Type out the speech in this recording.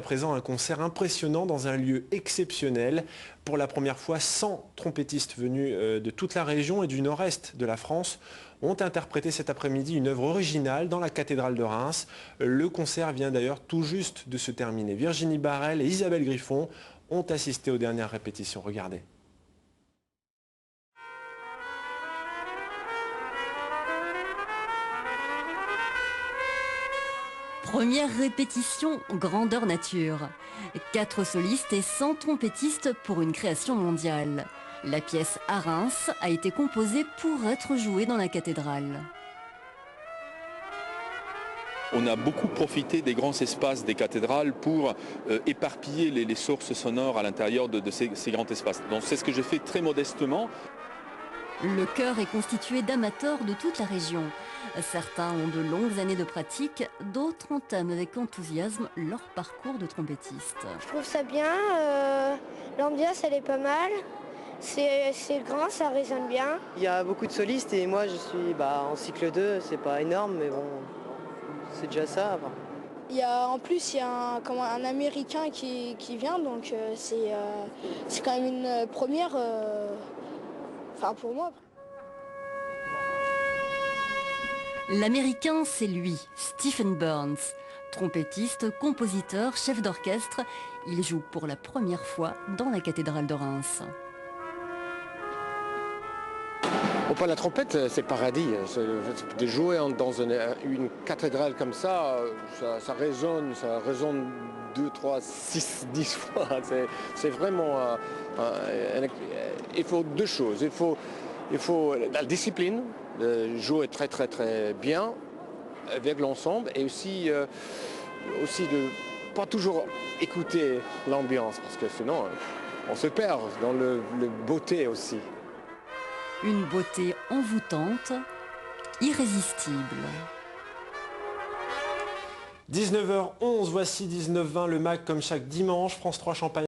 À présent, un concert impressionnant dans un lieu exceptionnel. Pour la première fois, 100 trompettistes venus de toute la région et du nord-est de la France ont interprété cet après-midi une œuvre originale dans la cathédrale de Reims. Le concert vient d'ailleurs tout juste de se terminer. Virginie Barrel et Isabelle Griffon ont assisté aux dernières répétitions. Regardez. Première répétition grandeur nature. 4 solistes et 100 trompettistes pour une création mondiale. La pièce à Reims a été composée pour être jouée dans la cathédrale. On a beaucoup profité des grands espaces des cathédrales pour éparpiller les sources sonores à l'intérieur de ces grands espaces. Donc c'est ce que j'ai fait très modestement. Le chœur est constitué d'amateurs de toute la région. Certains ont de longues années de pratique, d'autres entament avec enthousiasme leur parcours de trompettiste. Je trouve ça bien, l'ambiance elle est pas mal, c'est grand, ça résonne bien. Il y a beaucoup de solistes et moi je suis en cycle 2, c'est pas énorme mais bon, c'est déjà ça. En plus il y a un Américain qui vient, donc c'est quand même une première, pour moi. L'Américain, c'est lui, Stephen Burns. Trompettiste, compositeur, chef d'orchestre, il joue pour la première fois dans la cathédrale de Reims. Pour la trompette, c'est paradis. De jouer dans une cathédrale comme ça, ça résonne 2, 3, 6, 10 fois. C'est vraiment... il faut deux choses. Il faut la discipline, jouer très très très bien avec l'ensemble et aussi de pas toujours écouter l'ambiance parce que sinon on se perd dans le beauté aussi. Une beauté envoûtante, irrésistible. 19h11, voici 19h20, le MAC comme chaque dimanche, France 3 Champagne.